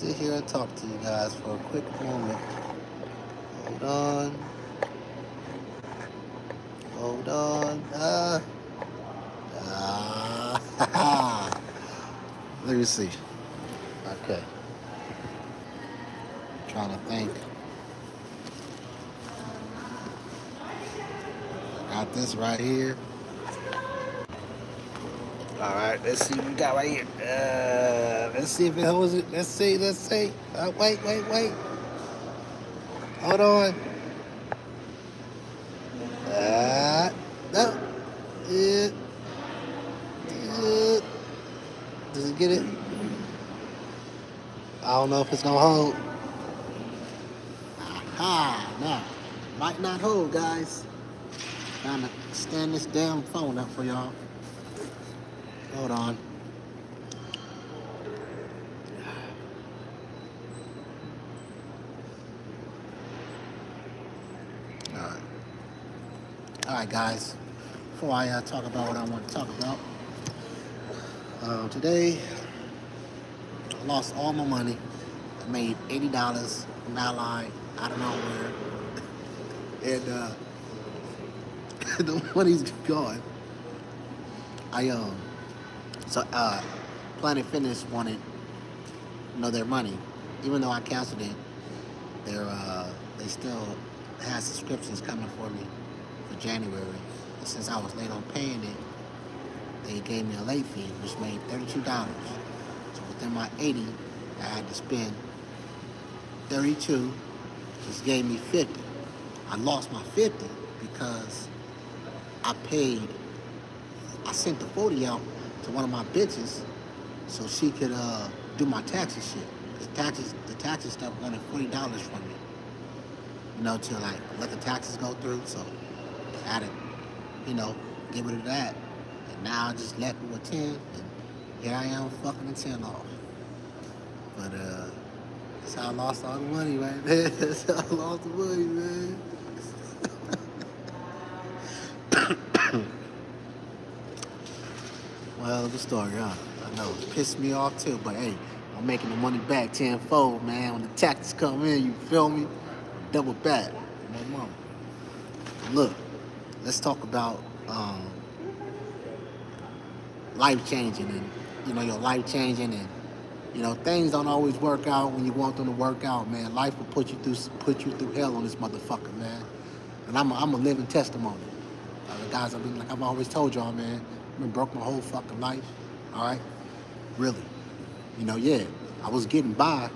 Sit here and talk to you guys for a quick moment. Hold on. Hold on. Let me see. Okay. Trying to think. Got this right here. All right. Let's see what we got right here. Let's see if it holds it. Let's see. Let's see. Wait. Hold on. No. Yeah. Yeah. Does it get it? I don't know if it's gonna hold. No. Might not hold, guys. Trying to stand this damn phone up for y'all. Hold on. Alright. Alright, guys. Before I talk about what I want to talk about, today I lost all my money. I made $80 from that line out of nowhere. And the money's gone. Planet Fitness wanted, their money. Even though I canceled it, they still had subscriptions coming for me for January. And since I was late on paying it, they gave me a late fee, which made $32. So within my 80, I had to spend 32, which gave me 50. I lost my 50 because I sent the 40 out to one of my bitches so she could do my taxes shit. Because the taxes stuff wanted $40 from me, to like let the taxes go through. So I had to, get rid of that. And now I just left it with 10, and here I am fucking the 10 off. But that's how I lost all the money right there. That's how I lost the money, man. Well, the story, huh? I know it pissed me off too, but hey, I'm making the money back tenfold, man. When the taxes come in, you feel me? Double back, my mama. Look, let's talk about life changing, and your life changing, and things don't always work out when you want them to work out, man. Life will put you through hell on this motherfucker, man. And I'm a living testimony. Guys, like I've always told y'all, man, I've been broke my whole fucking life. All right, really. Yeah, I was getting by,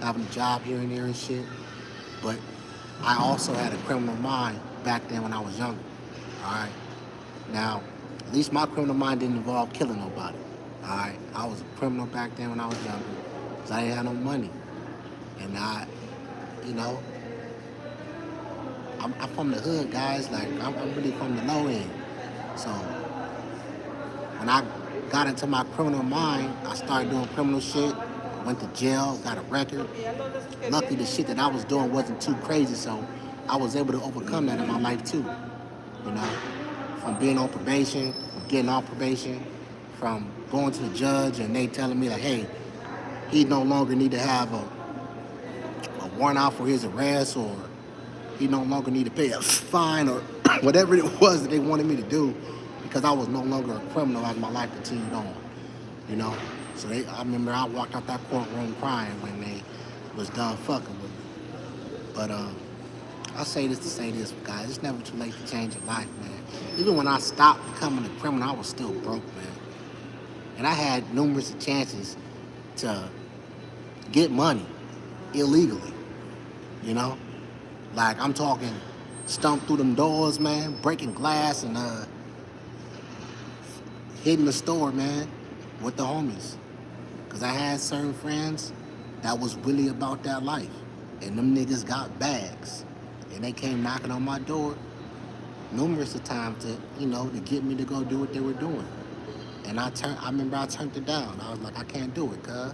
having a job here and there and shit. But I also had a criminal mind back then when I was younger. All right. Now, at least my criminal mind didn't involve killing nobody. All right. I was a criminal back then when I was younger because I didn't have no money, and I'm from the hood, guys. Like I'm really from the low end. So when I got into my criminal mind, I started doing criminal shit. I went to jail, got a record. Luckily, the shit that I was doing wasn't too crazy, so I was able to overcome that in my life too. From being on probation, from getting off probation, from going to the judge and they telling me like, hey, he no longer need to have a warrant out for his arrest, or he no longer need to pay a fine, or whatever it was that they wanted me to do, because I was no longer a criminal as my life continued on. So I remember I walked out that courtroom crying when they was done fucking with me. But I say this to say this, guys. It's never too late to change your life, man. Even when I stopped becoming a criminal, I was still broke, man. And I had numerous chances to get money illegally, Like, I'm talking stomp through them doors, man, breaking glass and hitting the store, man, with the homies. Because I had certain friends that was really about that life. And them niggas got bags. And they came knocking on my door numerous of times to, to get me to go do what they were doing. And I remember I turned it down. I was like, I can't do it, cuz.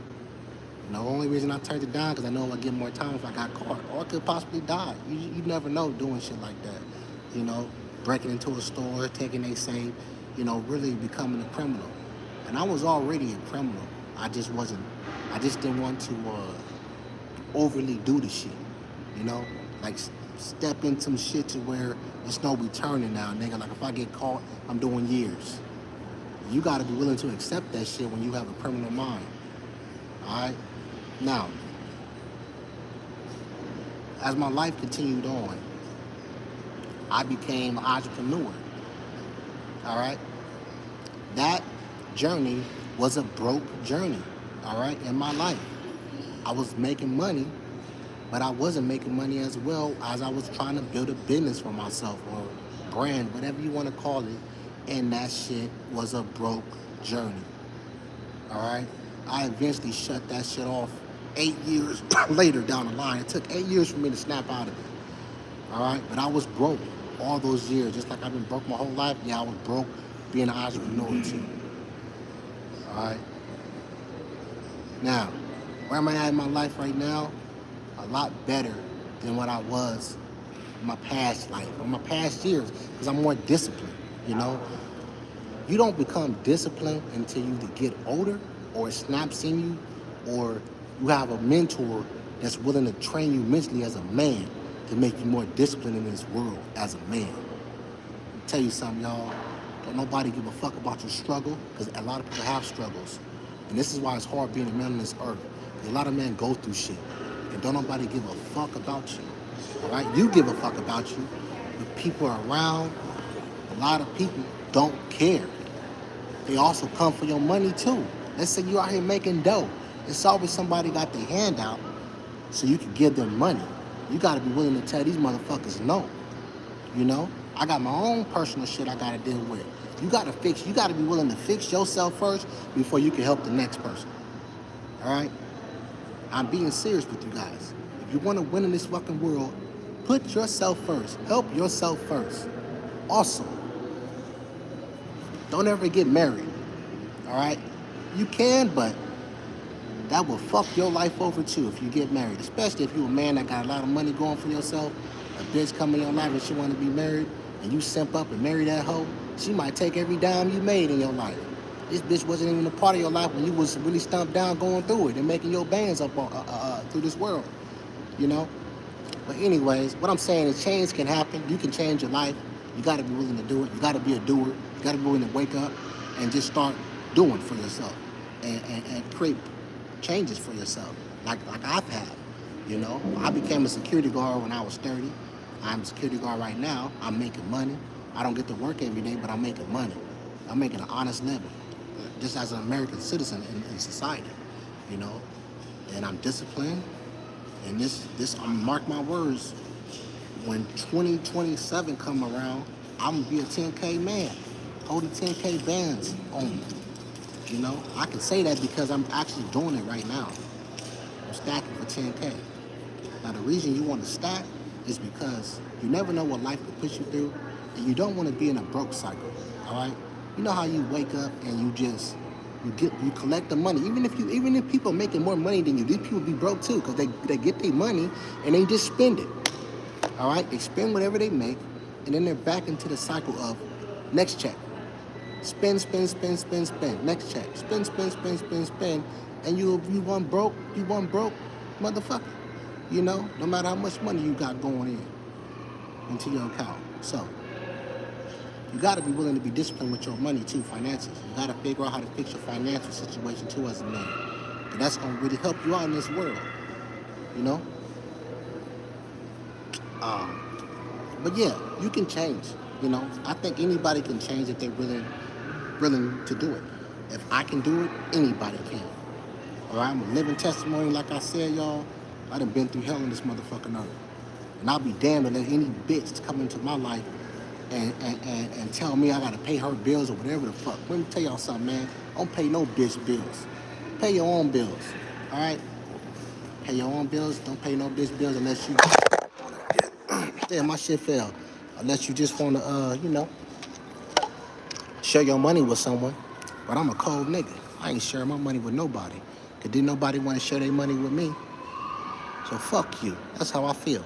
The only reason I turned it down because I know I'd get more time if I got caught. Or I could possibly die. You never know doing shit like that. Breaking into a store, taking a safe, really becoming a criminal. And I was already a criminal. I just wasn't. I just didn't want to overly do the shit. You know, like step in some shit to where there's no returning now, nigga. Like if I get caught, I'm doing years. You gotta be willing to accept that shit when you have a criminal mind. Alright? Now, as my life continued on, I became an entrepreneur. Alright? That journey was a broke journey. Alright, in my life. I was making money, but I wasn't making money as well as I was trying to build a business for myself or brand, whatever you want to call it. And that shit was a broke journey. Alright? I eventually shut that shit off 8 years later down the line. It took 8 years for me to snap out of it. Alright? But I was broke all those years. Just like I've been broke my whole life, yeah, I was broke being an entrepreneur too. Alright? Now, where am I at in my life right now? A lot better than what I was in my past life, or my past years, because I'm more disciplined, you know? You don't become disciplined until you get older, or it snaps in you, or you have a mentor that's willing to train you mentally as a man to make you more disciplined in this world as a man. I'll tell you something, y'all. Don't nobody give a fuck about your struggle, because a lot of people have struggles. And this is why it's hard being a man on this earth. Because a lot of men go through shit. And don't nobody give a fuck about you. Alright? You give a fuck about you. But people are around. A lot of people don't care. They also come for your money too. Let's say you out here making dough. It's always somebody got their hand out so you can give them money. You gotta be willing to tell these motherfuckers no. You know? I got my own personal shit I gotta deal with. You gotta be willing to fix yourself first before you can help the next person. Alright? I'm being serious with you guys. If you wanna win in this fucking world, put yourself first. Help yourself first. Also, don't ever get married. Alright? You can, but that will fuck your life over too if you get married. Especially if you're a man that got a lot of money going for yourself. A bitch come in your life and she want to be married, and you simp up and marry that hoe, she might take every dime you made in your life. This bitch wasn't even a part of your life when you was really stumped down going through it and making your bands up through this world. You know? But anyways, what I'm saying is change can happen. You can change your life. You got to be willing to do it. You got to be a doer. You got to be willing to wake up and just start doing for yourself and create changes for yourself like I've had. You know, I became a security guard when I was 30. I'm a security guard right now. I'm making money. I don't get to work every day, but I'm making money. I'm making an honest living, just as an American citizen in society, you know. And I'm disciplined. And this, mark my words, when 2027 come around, I'm gonna be a 10K man, holding 10K bands on me. You know, I can say that because I'm actually doing it right now. I'm stacking for 10K. Now, the reason you want to stack is because you never know what life could push you through, and you don't want to be in a broke cycle. All right? You know how you wake up and you collect the money. Even if people are making more money than you, these people be broke too, because they get their money and they just spend it. All right? They spend whatever they make, and then they're back into the cycle of next check. Spend, spend, spend, spend, spend. Next check. Spend, spend, spend, spend, spend. And you one broke, motherfucker. You know, no matter how much money you got going in into your account. So, you got to be willing to be disciplined with your money too, finances. You got to figure out how to fix your financial situation too as a man. And that's going to really help you out in this world. You know? But yeah, you can change. You know, I think anybody can change if they're willing to do it. If I can do it, anybody can. All right, I'm a living testimony, like I said, y'all. I done been through hell in this motherfucking earth. And I'll be damned to let any bitch come into my life and tell me I gotta pay her bills or whatever the fuck. Let me tell y'all something, man. Don't pay no bitch bills. Pay your own bills, all right? Pay your own bills. Don't pay no bitch bills unless you... Damn, my shit fell. Unless you just wanna, you know, share your money with someone. But I'm a cold nigga. I ain't sharing my money with nobody. Cause didn't nobody want to share their money with me. So fuck you. That's how I feel.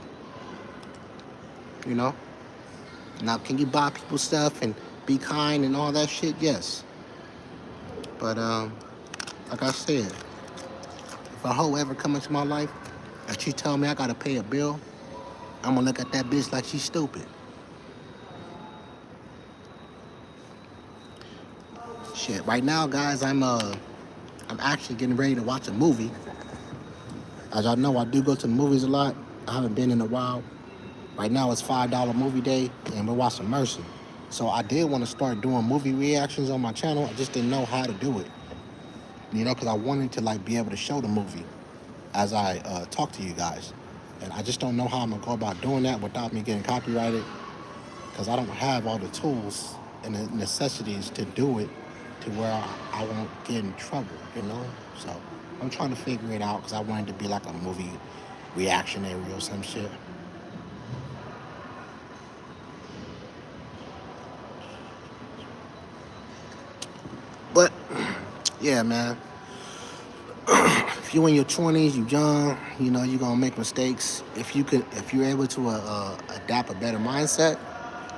You know? Now, can you buy people stuff and be kind and all that shit? Yes. But, Like I said, if a hoe ever come into my life and she tell me I gotta pay a bill, I'm gonna look at that bitch like she's stupid. Shit. Right now, guys, I'm actually getting ready to watch a movie. As y'all know, I do go to the movies a lot. I haven't been in a while. Right now it's $5 movie day, and we're watching Mercy. So I did want to start doing movie reactions on my channel. I just didn't know how to do it, because I wanted to like be able to show the movie as I talk to you guys, and I just don't know how I'm gonna go about doing that without me getting copyrighted, because I don't have all the tools and the necessities to do it to where I won't get in trouble. So I'm trying to figure it out because I wanted to be like a movie reactionary or some shit. But yeah, man. If you're in your 20s, you young, you're gonna make mistakes. If you're able to adapt a better mindset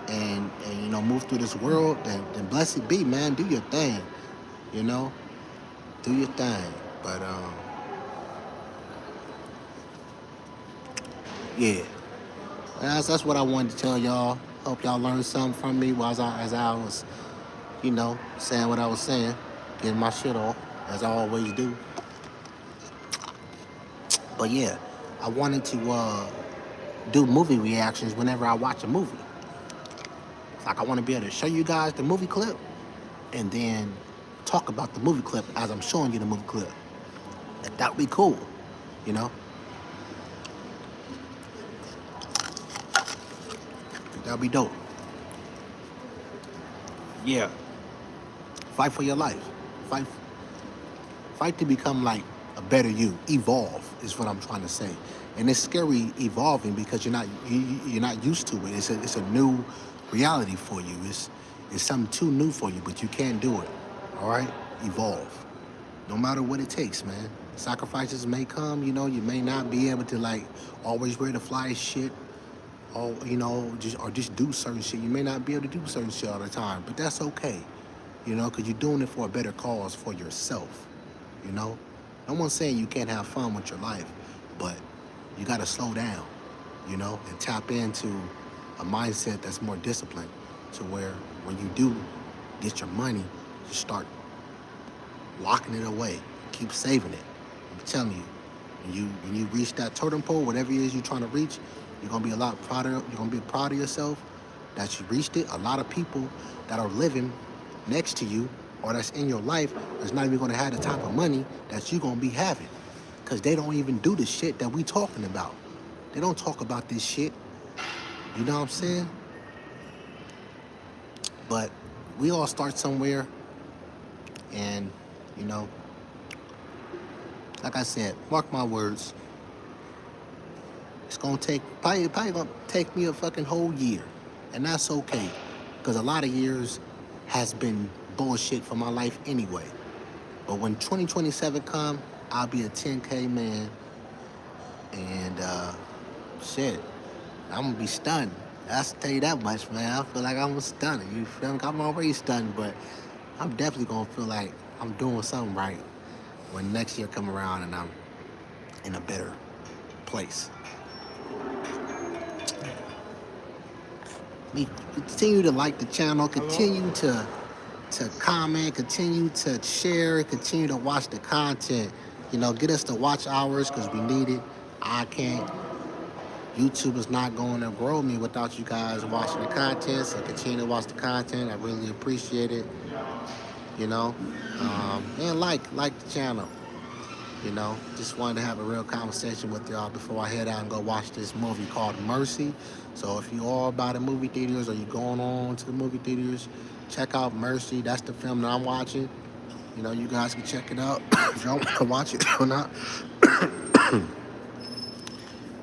and move through this world, then blessed be, man. Do your thing, you know, do your thing. But yeah, that's what I wanted to tell y'all. Hope y'all learned something from me as I was, saying what I was saying, getting my shit off as I always do. But yeah, I wanted to do movie reactions whenever I watch a movie. Like I want to be able to show you guys the movie clip and then talk about the movie clip as I'm showing you the movie clip. That would be cool, you know? That would be dope. Yeah. Fight for your life. Fight to become like a better you. Evolve is what I'm trying to say. And it's scary evolving because you're not used to it. It's a new reality for you. It's something too new for you, but you can't do it. All right? Evolve. No matter what it takes, man. Sacrifices may come, you may not be able to like always wear the fly shit or just do certain shit. You may not be able to do certain shit all the time, but that's okay. Because you're doing it for a better cause for yourself. No one's saying you can't have fun with your life, but you got to slow down, and tap into a mindset that's more disciplined to where when you do get your money, you start locking it away, keep saving it. I'm telling you, when you reach that totem pole, whatever it is you're trying to reach, you're gonna be proud of yourself that you reached it. A lot of people that are living next to you or that's in your life is not even gonna have the type of money that you're gonna be having, because they don't even do the shit that we talking about. They don't talk about this shit. You know what I'm saying? But we all start somewhere, and like I said, mark my words, it's gonna take probably gonna take me a fucking whole year, and that's okay, because a lot of years has been bullshit for my life anyway. But when 2027 come, I'll be a 10K man, and shit, I'm gonna be stunned. I'll tell you that much, man. I feel like I'm stunned. You feel me? I'm already stunned, but I'm definitely gonna feel like I'm doing something right when next year come around and I'm in a better place. Continue to like the channel, continue to comment, continue to share, continue to watch the content. Get us the watch hours because we need it. I can't. YouTube is not going to grow me without you guys watching the content, so continue to watch the content. I really appreciate it. And like the channel. Just wanted to have a real conversation with y'all before I head out and go watch this movie called Mercy. So if you are by the movie theaters or you going on to the movie theaters, check out Mercy. That's the film that I'm watching. You guys can check it out if y'all want to watch it or not.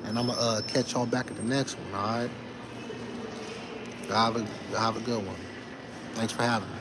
And I'm gonna catch y'all back at the next one. All right. Y'all have a good one. Thanks for having me.